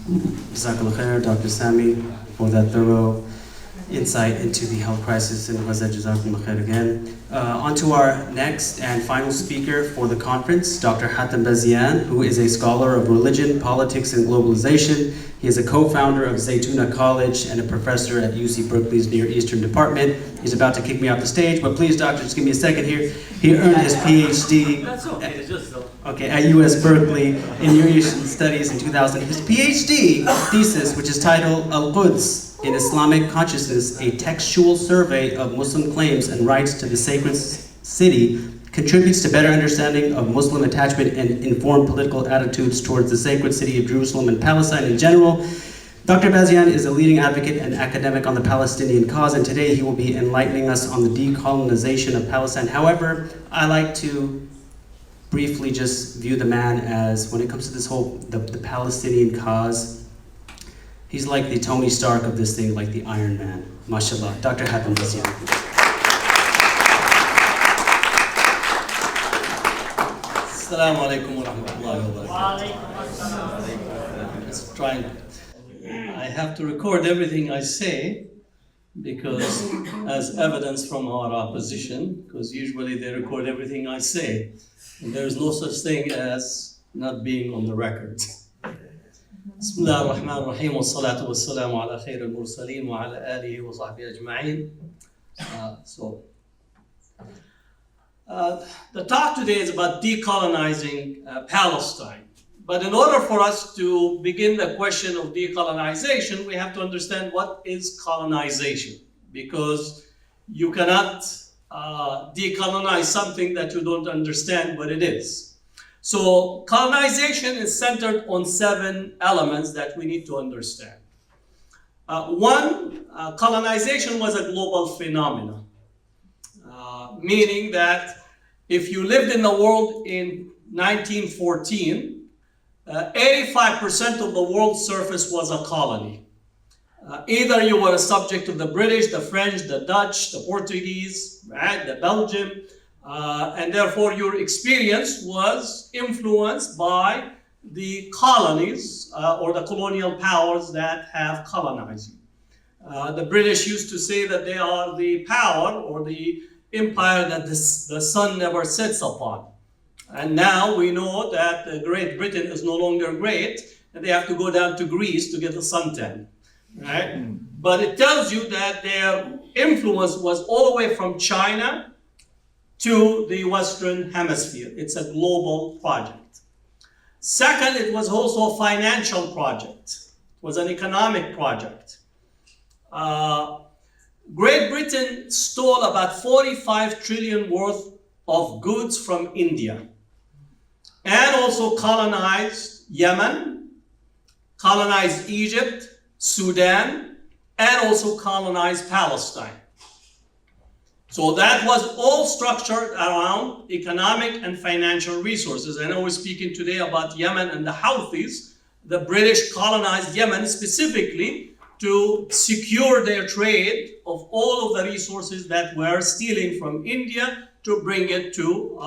Jazakallah khair, Dr. Sami, for that thorough insight into the health crisis in Gaza. Jazakallah khair again. On to our next and final speaker for the conference, Dr. Hatem Bazian, who is a scholar of religion, politics, and globalization. He is a co-founder of Zaytuna College and a professor at UC Berkeley's Near Eastern Department. He's about to kick me off the stage, but please, doctor, just give me a second here. He earned his PhD at US Berkeley in Near Eastern Studies in 2000. His PhD thesis, which is titled Al-Quds in Islamic Consciousness, a textual survey of Muslim claims and rights to the sacred city, contributes to better understanding of Muslim attachment and informed political attitudes towards the sacred city of Jerusalem and Palestine in general. Dr. Bazian is a leading advocate and academic on the Palestinian cause, and today he will be enlightening us on the decolonization of Palestine. However, I like to briefly just view the man as, when it comes to this whole, the Palestinian cause, he's like the Tony Stark of this thing, like the Iron Man. MashaAllah. Dr. Hatem Bazian. Assalamu alaikum wa rahmatullahi wa barakatuh. I have to record everything I say because as evidence from our opposition, because usually they record everything I say. And there's no such thing as not being on the record. Bismillah ar-Rahman ar-Rahim wa salatu wa salamu ala khair al-mursaleen wa ala alihi wa sahbihi ajma'in. The talk today is about decolonizing Palestine. But in order for us to begin the question of decolonization, we have to understand what is colonization, because you cannot decolonize something that you don't understand what it is. So colonization is centered on 7 elements that we need to understand. One, colonization was a global phenomenon. Meaning that if you lived in the world in 1914, 85% of the world's surface was a colony. Either you were a subject of the British, the French, the Dutch, the Portuguese, right, the Belgium, and therefore your experience was influenced by the colonies or the colonial powers that have colonized you. The British used to say that they are the power or the empire that the sun never sets upon. And now we know that Great Britain is no longer great, and they have to go down to Greece to get a suntan, right? But it tells you that their influence was all the way from China to the Western Hemisphere. It's a global project. Second, it was also a financial project. It was an economic project. Great Britain stole about 45 trillion worth of goods from India and also colonized Yemen, colonized Egypt, Sudan, and also colonized Palestine. So that was all structured around economic and financial resources. I know we're speaking today about Yemen and the Houthis. The British colonized Yemen specifically to secure their trade of all of the resources that were stealing from India to bring it to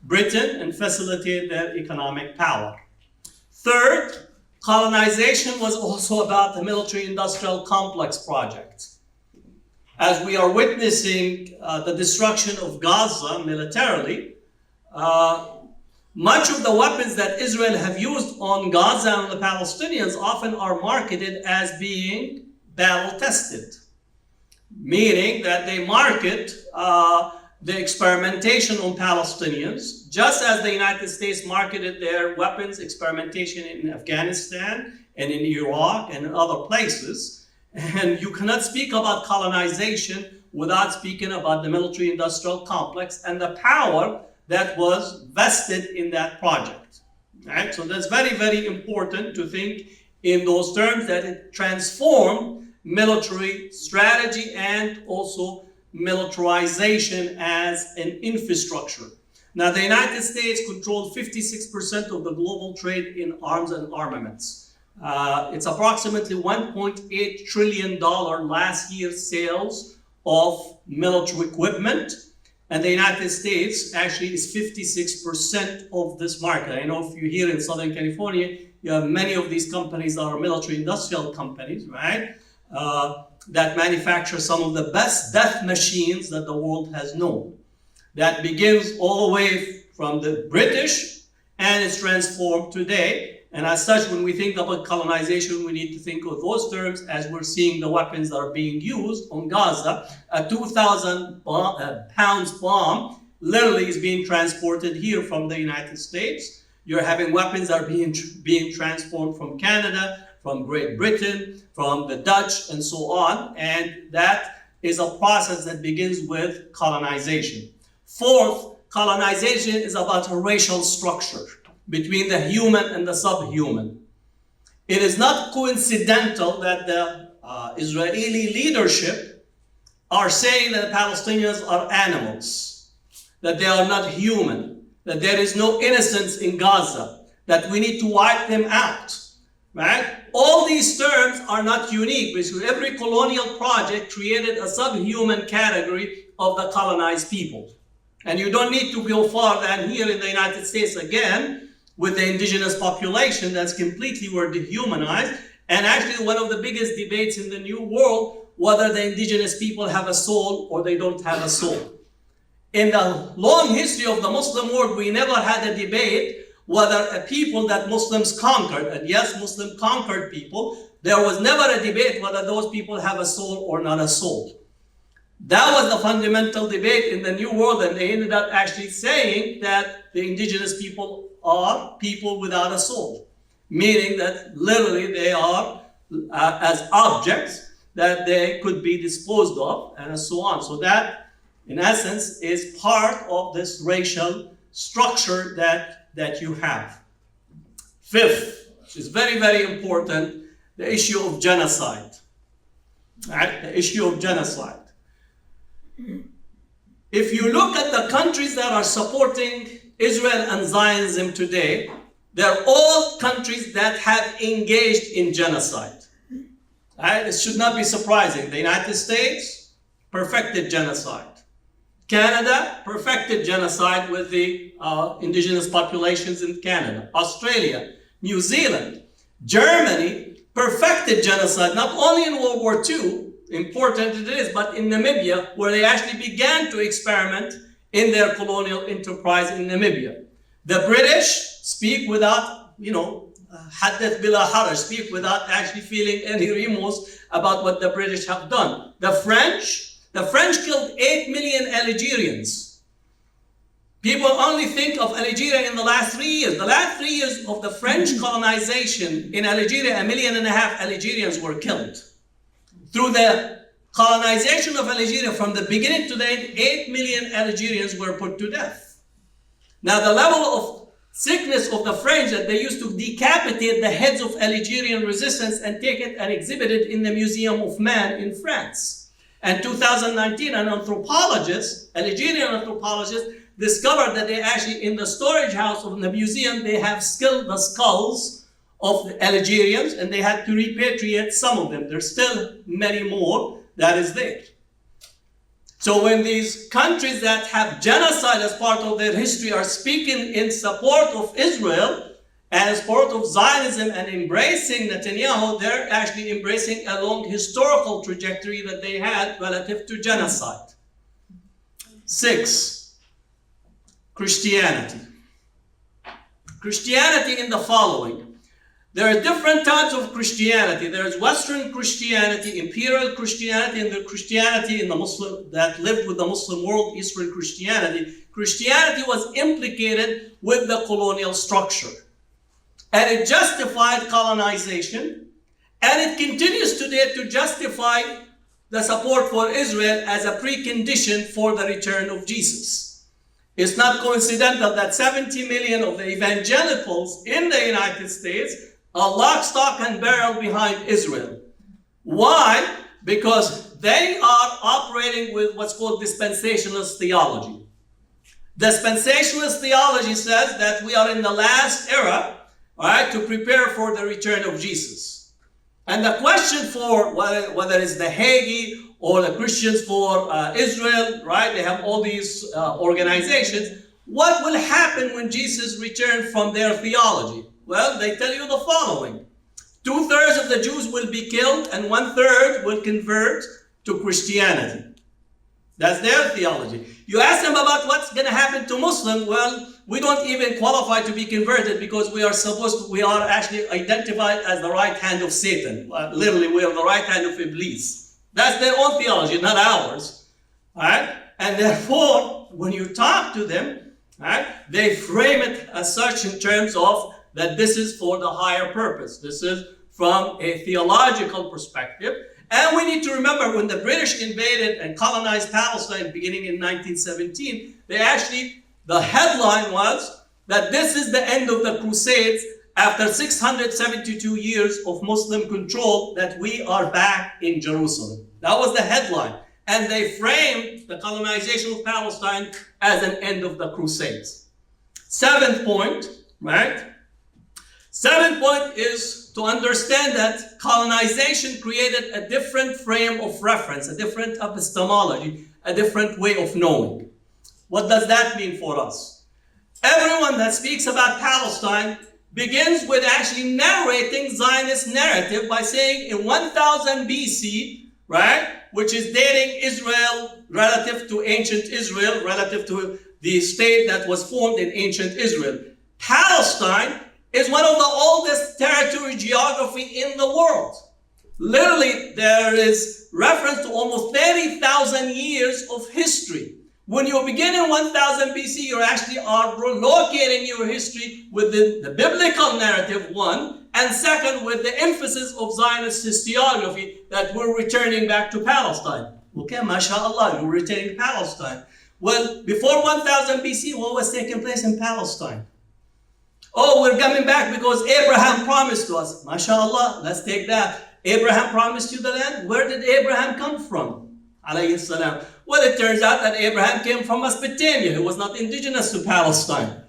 Britain and facilitate their economic power. Third, colonization was also about the military-industrial complex project. As we are witnessing the destruction of Gaza militarily, much of the weapons that Israel have used on Gaza and the Palestinians often are marketed as being battle-tested, meaning that they market the experimentation on Palestinians, just as the United States marketed their weapons experimentation in Afghanistan and in Iraq and in other places. And you cannot speak about colonization without speaking about the military-industrial complex and the power that was vested in that project. Right? So that's very, very important to think in those terms, that it transformed military strategy and also militarization as an infrastructure. Now, the United States controlled 56% of the global trade in arms and armaments. It's approximately $1.8 trillion last year's sales of military equipment. And the United States actually is 56% of this market. I know if you're here in Southern California, You have many of these companies are military industrial companies, right? That manufacture some of the best death machines that the world has known. That begins all the way from the British and it's transformed today. And as such, when we think about colonization, we need to think of those terms as we're seeing the weapons that are being used on Gaza. A 2,000 pounds bomb literally is being transported here from the United States. You're having weapons that are being transformed from Canada, from Great Britain, from the Dutch, and so on. And that is a process that begins with colonization. Fourth, colonization is about a racial structure between the human and the subhuman. It is not coincidental that the Israeli leadership are saying that the Palestinians are animals, that they are not human, that there is no innocence in Gaza, that we need to wipe them out, right? All these terms are not unique because every colonial project created a subhuman category of the colonized people. And you don't need to go far than here in the United States again with the indigenous population that's completely were dehumanized. And actually one of the biggest debates in the New World, whether the indigenous people have a soul or they don't have a soul. In the long history of the Muslim world, we never had a debate whether a people that Muslims conquered, and yes, Muslim conquered people, there was never a debate whether those people have a soul or not a soul. That was the fundamental debate in the New World, and they ended up actually saying that the indigenous people are people without a soul, meaning that literally they are as objects that they could be disposed of, and so on. So that, in essence, is part of this racial structure that you have. Fifth, which is very, very important, the issue of genocide. Right? The issue of genocide. If you look at the countries that are supporting Israel and Zionism today, they're all countries that have engaged in genocide. Right? It should not be surprising. The United States perfected genocide. Canada perfected genocide with the indigenous populations in Canada. Australia, New Zealand, Germany perfected genocide, not only in World War II, important it is, but in Namibia, where they actually began to experiment in their colonial enterprise in Namibia. The British speak without, hadith bila haraj, speak without actually feeling any remorse about what the British have done. The French killed 8 million Algerians. People only think of Algeria in the last 3 years. The last 3 years of the French colonization in Algeria, 1.5 million Algerians were killed. Through the colonization of Algeria, from the beginning to the end, 8 million Algerians were put to death. Now the level of sickness of the French that they used to decapitate the heads of Algerian resistance and take it and exhibit it in the Museum of Man in France. And 2019, an anthropologist, Algerian anthropologist, discovered that they actually, in the storage house of the museum, they have still the skulls of the Algerians, and they had to repatriate some of them. There's still many more that is there. So when these countries that have genocide as part of their history are speaking in support of Israel and as part of Zionism and embracing Netanyahu, they're actually embracing a long historical trajectory that they had relative to genocide. 6, Christianity. Christianity in the following. There are different types of Christianity. There is Western Christianity, Imperial Christianity, and the Christianity in the Muslim that lived with the Muslim world, Eastern Christianity. Christianity was implicated with the colonial structure. And it justified colonization, and it continues today to justify the support for Israel as a precondition for the return of Jesus. It's not coincidental that 70 million of the evangelicals in the United States are lock, stock, and barrel behind Israel. Why? Because they are operating with what's called dispensationalist theology. Dispensationalist theology says that we are in the last era, right, to prepare for the return of Jesus. And the question for whether it's the Hagee or the Christians for Israel, right, they have all these organizations, what will happen when Jesus returns from their theology? Well, they tell you the following. 2/3 of the Jews will be killed and 1/3 will convert to Christianity. That's their theology. You ask them about what's going to happen to Muslims. Well, we don't even qualify to be converted because we are actually identified as the right hand of Satan. Literally, we are the right hand of Iblis. That's their own theology, not ours. All right? And therefore, when you talk to them, all right, they frame it as such in terms of that this is for the higher purpose. This is from a theological perspective. And we need to remember when the British invaded and colonized Palestine beginning in 1917, the headline was that this is the end of the Crusades after 672 years of Muslim control, that we are back in Jerusalem. That was the headline. And they framed the colonization of Palestine as an end of the Crusades. Seventh point, right? Seventh point is to understand that colonization created a different frame of reference, a different epistemology, a different way of knowing. What does that mean for us? Everyone that speaks about Palestine begins with actually narrating Zionist narrative by saying in 1000 BC, right, which is dating Israel relative to ancient Israel, relative to the state that was formed in ancient Israel. Palestine is one of the oldest territory geography in the world. Literally, there is reference to almost 30,000 years of history. When you begin in 1000 BC, you actually are locating your history within the biblical narrative, one, and second, with the emphasis of Zionist historiography that we're returning back to Palestine. Okay, mashallah, we're returning to Palestine. Well, before 1000 BC, what was taking place in Palestine? Oh, we're coming back because Abraham promised to us. MashaAllah, let's take that. Abraham promised you the land. Where did Abraham come from? Alayhi salam. Well, it turns out that Abraham came from Mesopotamia. He was not indigenous to Palestine.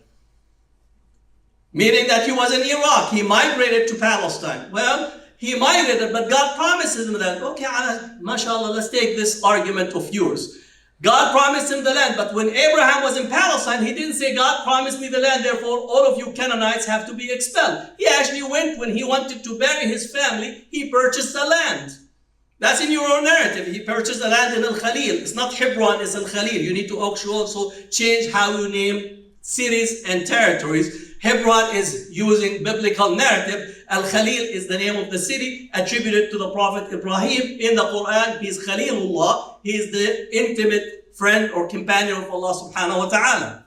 Meaning that he was in Iraq. He migrated to Palestine. Well, he migrated, but God promises him that. Okay, mashallah, let's take this argument of yours. God promised him the land, but when Abraham was in Palestine, he didn't say, God promised me the land, therefore all of you Canaanites have to be expelled. He actually went, when he wanted to bury his family, he purchased the land. That's in your own narrative. He purchased the land in Al-Khalil. It's not Hebron, it's Al-Khalil. You need to also change how you name cities and territories. Hebron is using biblical narrative. Al-Khalil is the name of the city attributed to the Prophet Ibrahim. In the Quran, he is Khalilullah. He is the intimate friend or companion of Allah subhanahu wa ta'ala.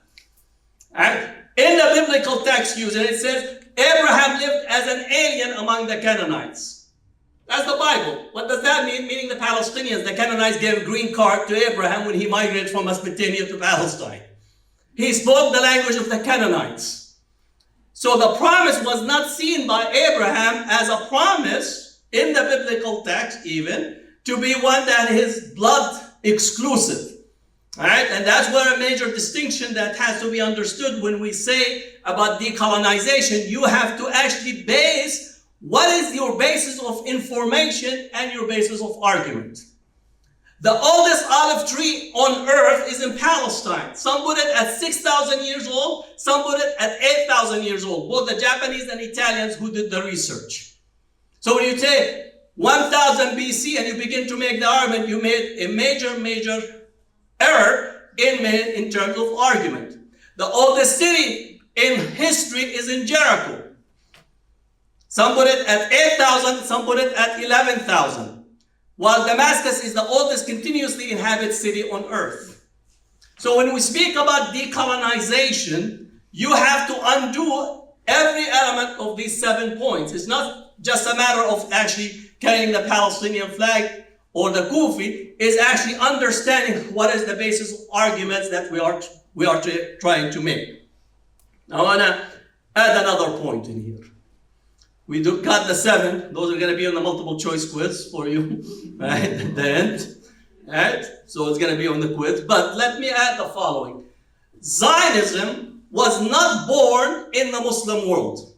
Right? In the biblical text used, it says, Abraham lived as an alien among the Canaanites. That's the Bible. What does that mean? Meaning the Palestinians, the Canaanites gave a green card to Abraham when he migrated from Mesopotamia to Palestine. He spoke the language of the Canaanites. So the promise was not seen by Abraham as a promise in the biblical text even to be one that is blood exclusive. All right? And that's where a major distinction that has to be understood when we say about decolonization. You have to actually base what is your basis of information and your basis of argument. The oldest olive tree on earth is in Palestine. Some put it at 6,000 years old, some put it at 8,000 years old, both the Japanese and Italians who did the research. So when you take 1000 BC and you begin to make the argument, you made a major error in terms of argument. The oldest city in history is in Jericho. Some put it at 8,000, some put it at 11,000. While Damascus is the oldest continuously inhabited city on earth. So when we speak about decolonization, you have to undo every element of these 7 points. It's not just a matter of actually carrying the Palestinian flag or the Kufi, it's actually understanding what is the basis of arguments that we are trying to make. Now I want to add another point in here. We got the 7. Those are going to be on the multiple choice quiz for you, right, at the end. Right? So it's going to be on the quiz. But let me add the following. Zionism was not born in the Muslim world.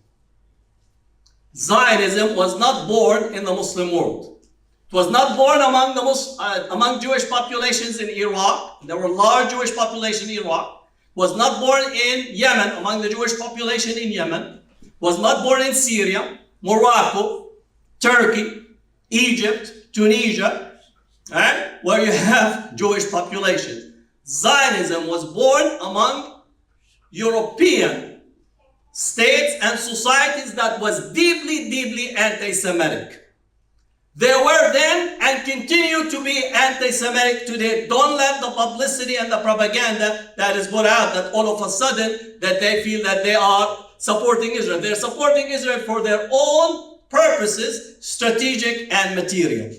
Zionism was not born in the Muslim world. It was not born among Jewish populations in Iraq. There were large Jewish population in Iraq. It was not born in Yemen, among the Jewish population in Yemen. was not born in Syria, Morocco, Turkey, Egypt, Tunisia, right, where you have Jewish populations. Zionism was born among European states and societies that was deeply, deeply anti-Semitic. They were then and continue to be anti-Semitic today. Don't let the publicity and the propaganda that is put out that all of a sudden that they feel that they are supporting Israel. They're supporting Israel for their own purposes, strategic and material.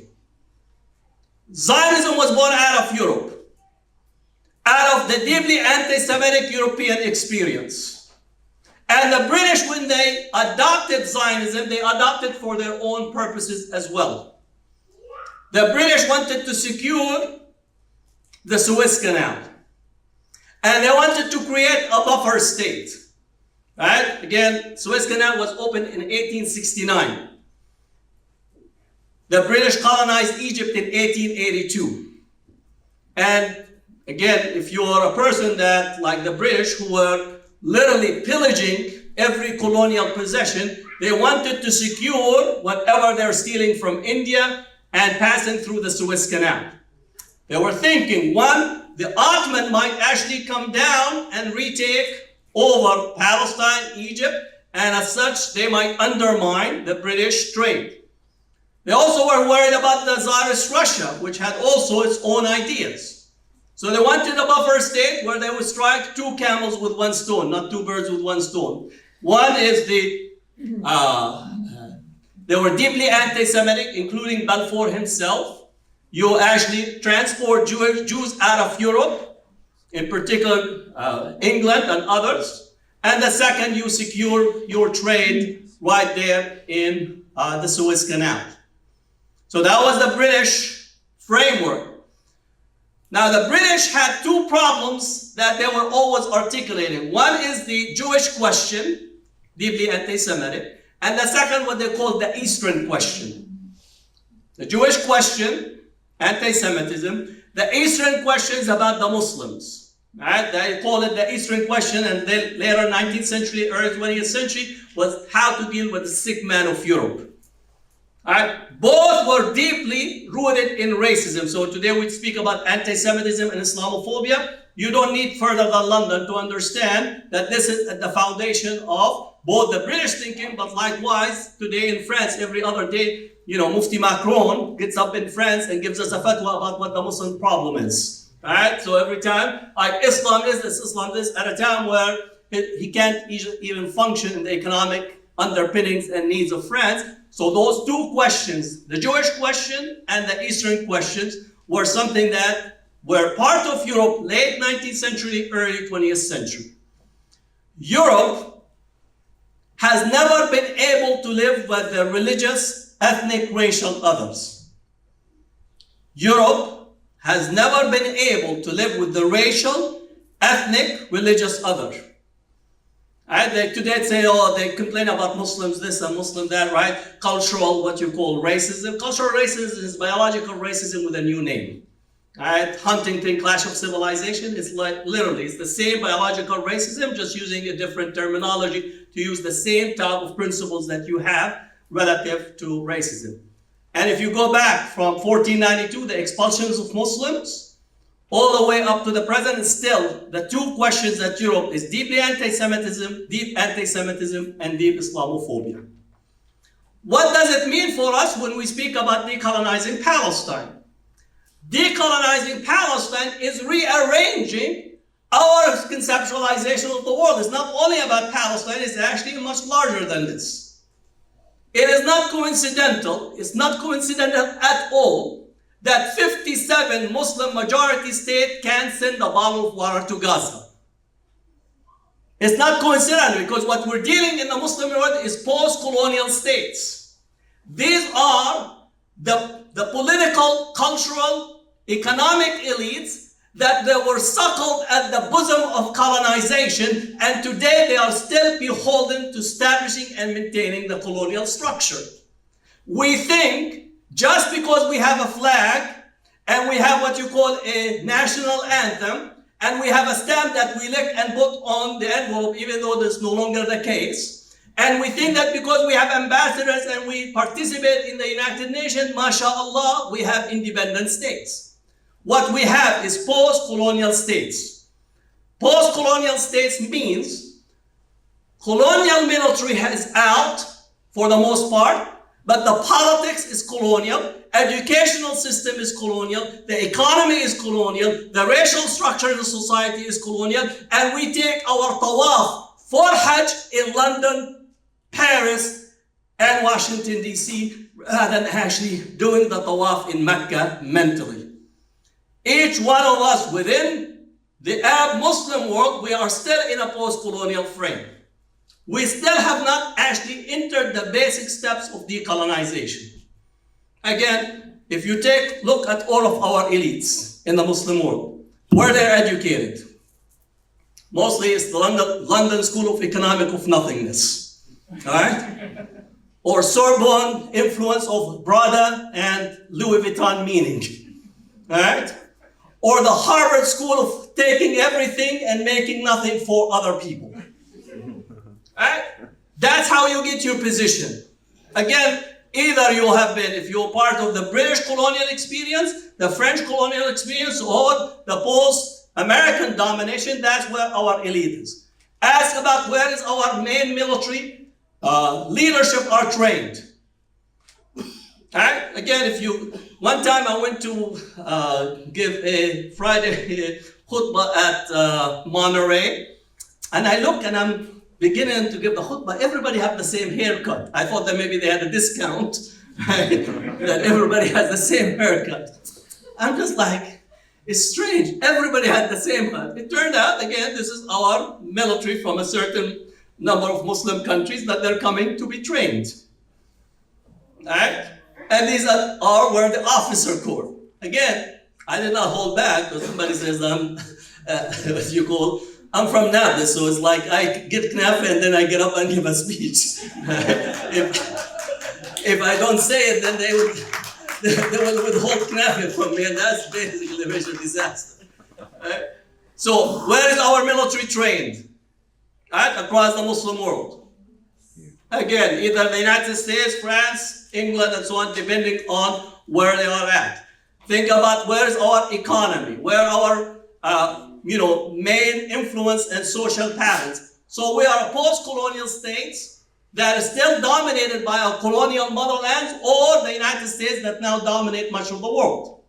Zionism was born out of Europe, out of the deeply anti-Semitic European experience. And the British, when they adopted Zionism, they adopted for their own purposes as well. The British wanted to secure the Suez Canal. And they wanted to create a buffer state. Right? Again, Suez Canal was opened in 1869. The British colonized Egypt in 1882. And again, if you are a person that, like the British, who were literally pillaging every colonial possession, they wanted to secure whatever they're stealing from India and passing through the Suez Canal. They were thinking, one, the Ottoman might actually come down and retake over Palestine, Egypt, and as such, they might undermine the British trade. They also were worried about the Tsarist Russia, which had also its own ideas. So they wanted a buffer state where they would strike two camels with one stone, not two birds with one stone. One is they were deeply anti-Semitic, including Balfour himself. You actually transport Jews out of Europe, in particular England and others. And the second, you secure your trade right there in the Suez Canal. So that was the British framework. Now, the British had two problems that they were always articulating. One is the Jewish question, deeply anti-Semitic, and the second, what they call the Eastern question. The Jewish question, anti-Semitism. The Eastern question is about the Muslims. Right? They call it the Eastern question, and then later 19th century, early 20th century, was how to deal with the sick man of Europe. Right? Both were deeply rooted in racism. So today we speak about anti-Semitism and Islamophobia. You don't need further than London to understand that this is at the foundation of both the British thinking, but likewise today in France, every other day, Mufti Macron gets up in France and gives us a fatwa about what the Muslim problem is. Right? So every time, like Islam is this, at a time where he can't even function in the economic underpinnings and needs of France. So those two questions, the Jewish question and the Eastern questions, were something that were part of Europe late 19th century, early 20th century. Europe has never been able to live with the religious, ethnic, racial others. Europe has never been able to live with the racial, ethnic, religious other. Right? They today say, they complain about Muslims this and Muslim that, right? Cultural, what you call racism. Cultural racism is biological racism with a new name. Right? Huntington Clash of Civilization is like literally, it's the same biological racism, just using a different terminology to use the same type of principles that you have relative to racism. And if you go back from 1492, the expulsions of Muslims, all the way up to the present, still the two questions that Europe is deeply anti-Semitism, deep anti-Semitism, and deep Islamophobia. What does it mean for us when we speak about decolonizing Palestine? Decolonizing Palestine is rearranging our conceptualization of the world. It's not only about Palestine, it's actually much larger than this. It is not coincidental, it's not coincidental at all that 57 Muslim majority states can send a bottle of water to Gaza. It's not coincidental because what we're dealing in the Muslim world is post-colonial states. These are the political, cultural, economic elites that they were suckled at the bosom of colonization, and today they are still beholden to establishing and maintaining the colonial structure. We think just because we have a flag and we have what you call a national anthem and we have a stamp that we lick and put on the envelope, even though that's no longer the case, And we think that because we have ambassadors and we participate in the United Nations, mashallah, we have independent states. What we have is post-colonial states. Post-colonial states means colonial military is out for the most part, but the politics is colonial, educational system is colonial, the economy is colonial, the racial structure of the society is colonial, and we take our tawaf for Hajj in London, Paris, and Washington, D.C., rather than actually doing the tawaf in Mecca mentally. Each one of us within the Arab Muslim world, we are still in a post-colonial frame. We still have not actually entered the basic steps of decolonization. Again, if you look at all of our elites in the Muslim world, where they're educated, mostly it's the London School of Economic of Nothingness. All right? Or Sorbonne influence of Prada and Louis Vuitton meaning. All right? Or the Harvard School of taking everything and making nothing for other people. All right? That's how you get your position. Again, either you have been, if you're part of the British colonial experience, the French colonial experience, or the post-American domination, that's where our elite is. Ask about where is our main military leadership are trained. Right? Again, one time I went to give a Friday khutbah at Monterey, and I look and I'm beginning to give the khutbah. Everybody have the same haircut. I thought that maybe they had a discount, right? That everybody has the same haircut. I'm just like, it's strange. Everybody had the same cut. It turned out, again, this is our military from a certain number of Muslim countries that they're coming to be trained. Right? And these were the officer corps. Again, I did not hold back because somebody says I'm from Nablus, so it's like I get knafe and then I get up and give a speech. if I don't say it, then they will withhold knafe from me, and that's basically a major disaster. Right? So where is our military trained? Right? Across the Muslim world. Again, either the United States, France, England, and so on, depending on where they are at. Think about where is our economy, where our main influence and social patterns. So we are a post-colonial states that is still dominated by our colonial motherlands, or the United States that now dominate much of the world.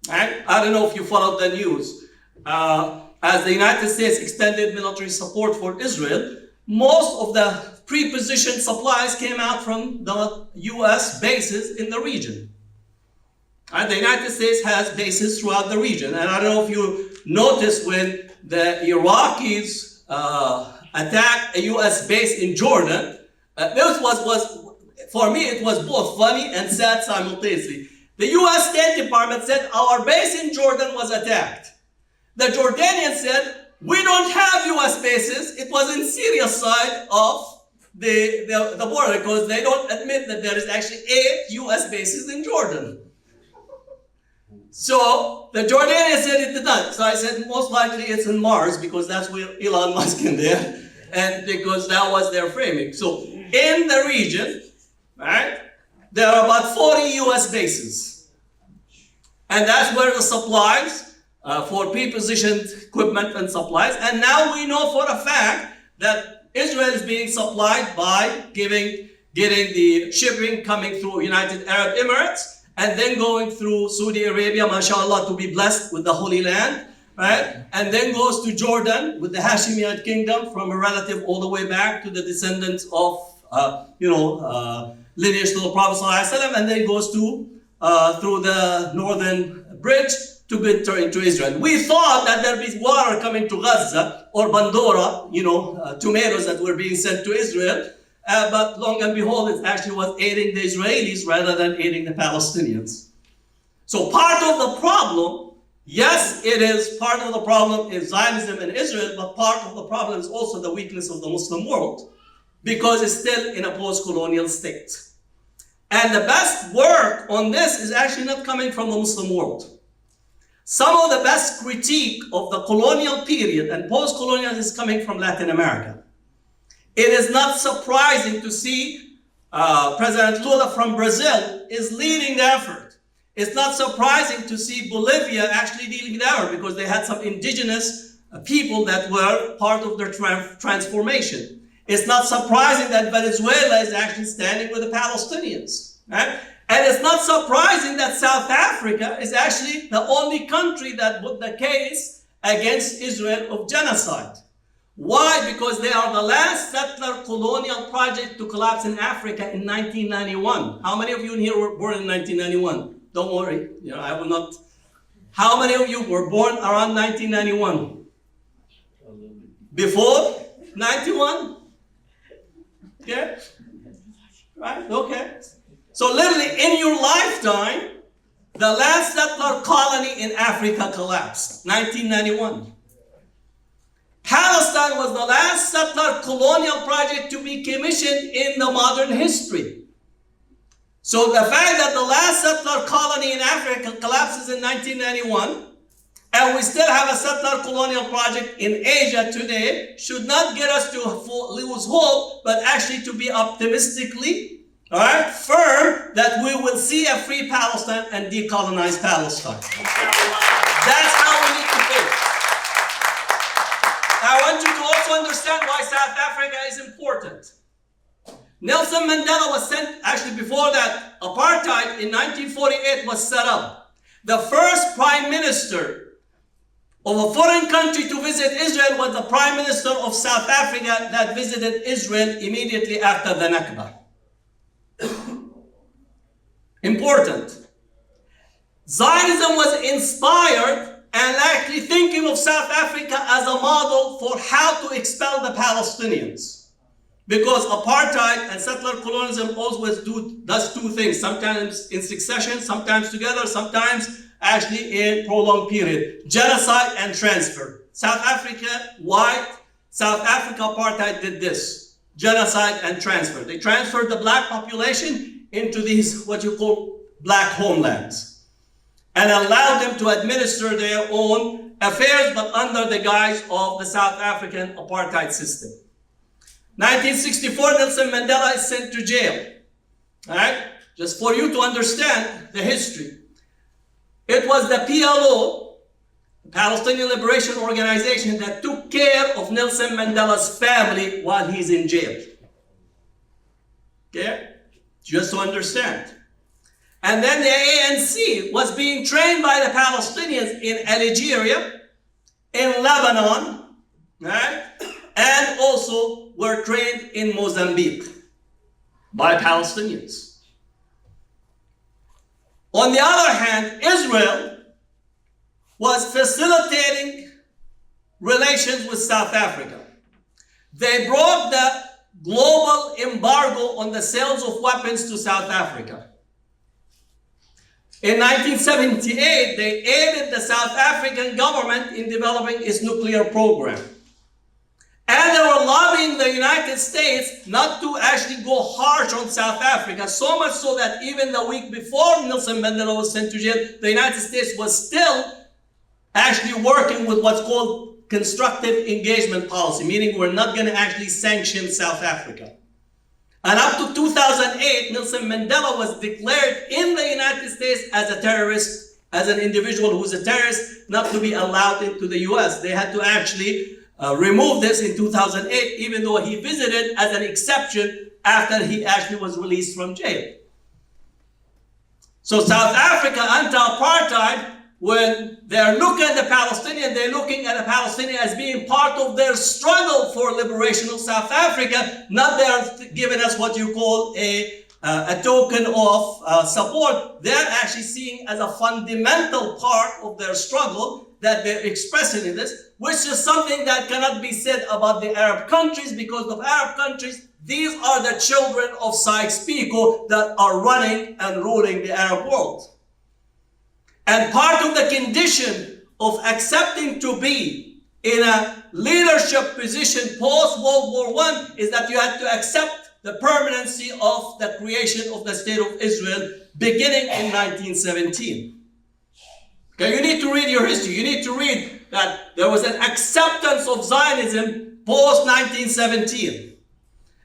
Right? I don't know if you followed the news. As the United States extended military support for Israel, most of the pre-positioned supplies came out from the US bases in the region. And the United States has bases throughout the region. And I don't know if you noticed when the Iraqis attacked a US base in Jordan, this was, for me, it was both funny and sad simultaneously. The US State Department said our base in Jordan was attacked. The Jordanians said, we don't have US bases. It was in Syria's side of the border, because they don't admit that there is actually 8 US bases in Jordan. So the Jordanians said it did not. So I said, most likely it's in Mars, because that's where Elon Musk in there, and because that was their framing. So in the region, right, there are about 40 US bases. And that's where the supplies for pre-positioned equipment and supplies. And now we know for a fact that Israel is being supplied by getting the shipping coming through United Arab Emirates, and then going through Saudi Arabia, mashallah, to be blessed with the Holy Land, right? And then goes to Jordan with the Hashemite kingdom, from a relative all the way back to the descendants of, lineage to the Prophet ﷺ, and then goes to through the northern bridge to enter into Israel. We thought that there'd be water coming to Gaza or Bandora, tomatoes that were being sent to Israel. But long and behold, it actually was aiding the Israelis rather than aiding the Palestinians. So part of the problem, yes, it is part of the problem is Zionism in Israel, but part of the problem is also the weakness of the Muslim world, because it's still in a post-colonial state. And the best work on this is actually not coming from the Muslim world. Some of the best critique of the colonial period and post-colonial is coming from Latin America. It is not surprising to see President Lula from Brazil is leading the effort. It's not surprising to see Bolivia actually leading the effort because they had some indigenous people that were part of their transformation. It's not surprising that Venezuela is actually standing with the Palestinians, right? And it's not surprising that South Africa is actually the only country that put the case against Israel of genocide. Why? Because they are the last settler colonial project to collapse in Africa in 1991. How many of you in here were born in 1991? Don't worry, I will not. How many of you were born around 1991? Before 91? Okay? Right? Okay. So literally in your lifetime, the last settler colony in Africa collapsed, 1991. Palestine was the last settler colonial project to be commissioned in the modern history. So the fact that the last settler colony in Africa collapses in 1991, and we still have a settler colonial project in Asia today, should not get us to lose hope, but actually to be optimistically, firm that we will see a free Palestine and decolonize Palestine. That's how we need to think. I want you to also understand why South Africa is important. Nelson Mandela was sent, actually before that, apartheid in 1948 was set up. The first prime minister of a foreign country to visit Israel was the Prime Minister of South Africa that visited Israel immediately after the Nakba. Important. Zionism was inspired and actually thinking of South Africa as a model for how to expel the Palestinians. Because apartheid and settler colonialism always does two things, sometimes in succession, sometimes together, sometimes actually in prolonged period. Genocide and transfer. South Africa, South Africa apartheid did this. Genocide and transfer. They transferred the black population into these, what you call, black homelands. And allowed them to administer their own affairs, but under the guise of the South African apartheid system. 1964, Nelson Mandela is sent to jail. All right? Just for you to understand the history. It was the PLO, the Palestinian Liberation Organization, that took care of Nelson Mandela's family while he's in jail. Okay? Just to understand. And then the ANC was being trained by the Palestinians in Algeria, in Lebanon, right? And also were trained in Mozambique by Palestinians. On the other hand, Israel was facilitating relations with South Africa. They brought the global embargo on the sales of weapons to South Africa. In 1978, they aided the South African government in developing its nuclear program. And they were lobbying the United States not to actually go harsh on South Africa, so much so that even the week before Nelson Mandela was sent to jail, the United States was still actually working with what's called constructive engagement policy, meaning we're not going to actually sanction South Africa. And up to 2008, Nelson Mandela was declared in the United States as a terrorist, as an individual who's a terrorist, not to be allowed into the US. They had to actually remove this in 2008, even though he visited as an exception after he actually was released from jail. So South Africa, anti-apartheid, when they're looking at the Palestinian, they're looking at the Palestinian as being part of their struggle for liberation of South Africa, not they're giving us what you call a token of support. They're actually seeing as a fundamental part of their struggle that they're expressing in this, which is something that cannot be said about the Arab countries, because of Arab countries, these are the children of Sykes-Picot that are running and ruling the Arab world. And part of the condition of accepting to be in a leadership position post-World War I is that you had to accept the permanency of the creation of the State of Israel beginning in 1917. Okay, you need to read your history. You need to read that there was an acceptance of Zionism post-1917.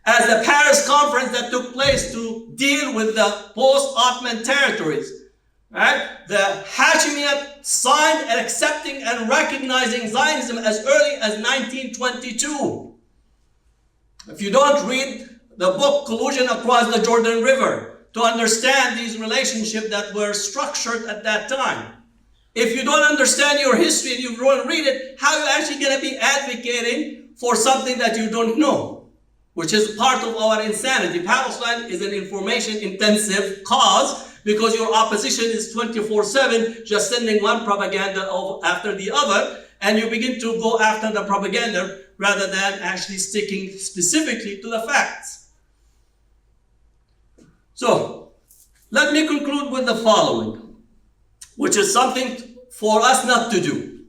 as the Paris conference that took place to deal with the post-Ottoman territories. Right? The Hashemite signed and accepting and recognizing Zionism as early as 1922. If you don't read the book Collusion Across the Jordan River to understand these relationships that were structured at that time. If you don't understand your history and you don't read it, how are you actually going to be advocating for something that you don't know? Which is part of our insanity. Palestine is an information-intensive cause because your opposition is 24/7, just sending one propaganda after the other, and you begin to go after the propaganda rather than actually sticking specifically to the facts. So, let me conclude with the following, which is something for us not to do.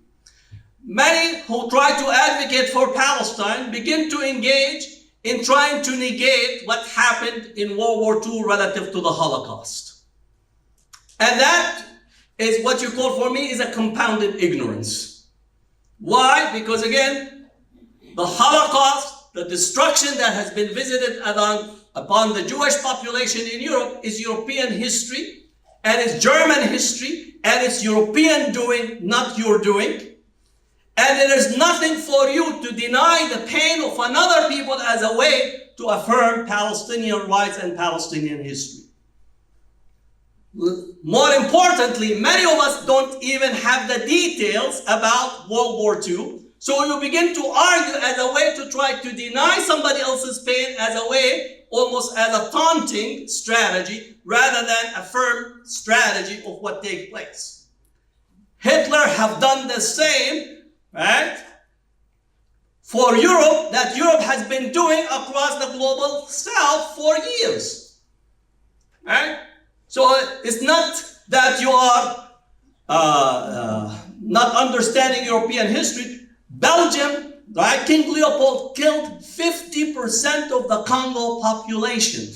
Many who try to advocate for Palestine begin to engage in trying to negate what happened in World War II relative to the Holocaust. And that is what you call for me is a compounded ignorance. Why? Because again, the Holocaust, the destruction that has been visited upon the Jewish population in Europe is European history, and it's German history, and it's European doing, not your doing. And there is nothing for you to deny the pain of another people as a way to affirm Palestinian rights and Palestinian history. More importantly, many of us don't even have the details about World War II. So you begin to argue as a way to try to deny somebody else's pain as a way, almost as a taunting strategy, rather than a firm strategy of what takes place. Hitler have done the same, right, for Europe, that Europe has been doing across the global south for years. Right? So it's not that you are not understanding European history. Belgium, right, King Leopold killed 50% of the Congo population.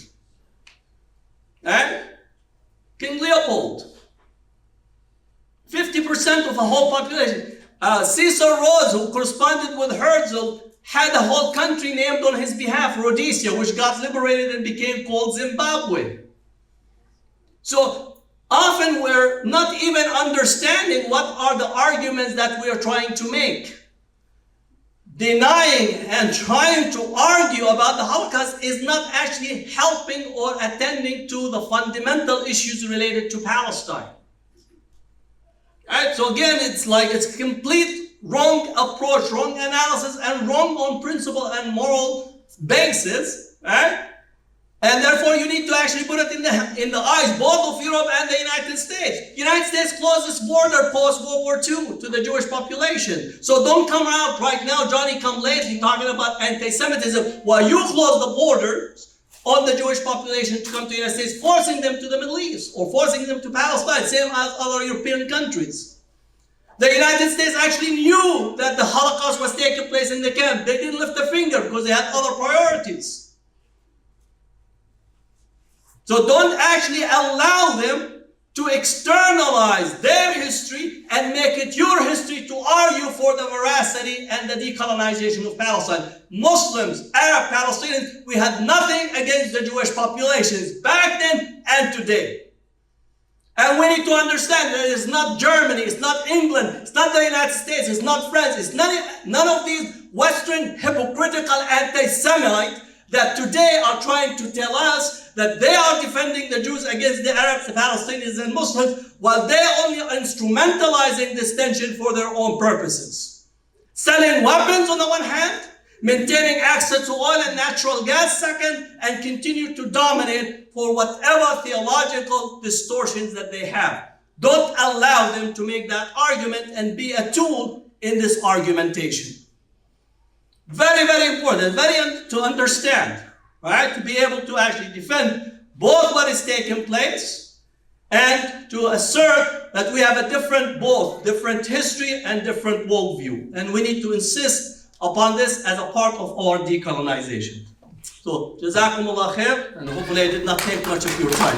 Right? King Leopold, 50% of the whole population. Cecil Rhodes, who corresponded with Herzl, had a whole country named on his behalf, Rhodesia, which got liberated and became called Zimbabwe. So often we're not even understanding what are the arguments that we are trying to make. Denying and trying to argue about the Holocaust is not actually helping or attending to the fundamental issues related to Palestine. Right? So again, it's complete wrong approach, wrong analysis, and wrong on principle and moral basis, right? And therefore, you need to actually put it in the eyes both of Europe and the United States. United States closed its border post-World War II to the Jewish population. So don't come out right now, Johnny come lately, talking about anti-Semitism while you close the borders on the Jewish population to come to the United States, forcing them to the Middle East or forcing them to Palestine, same as other European countries. The United States actually knew that the Holocaust was taking place in the camp. They didn't lift a finger because they had other priorities. So don't actually allow them to externalize their history and make it your history to argue for the veracity and the decolonization of Palestine. Muslims, Arab, Palestinians, we had nothing against the Jewish populations back then and today. And we need to understand that it's not Germany, it's not England, it's not the United States, it's not France, it's none of these Western hypocritical anti-Semites that today are trying to tell us that they are defending the Jews against the Arabs, the Palestinians, and Muslims, while they're only instrumentalizing this tension for their own purposes. Selling weapons on the one hand, maintaining access to oil and natural gas second, and continue to dominate for whatever theological distortions that they have. Don't allow them to make that argument and be a tool in this argumentation. Very, very important, to understand, right? To be able to actually defend both what is taking place and to assert that we have a different history and different worldview. And we need to insist upon this as a part of our decolonization. So, Jazakumullah khair, and hopefully I did not take much of your time.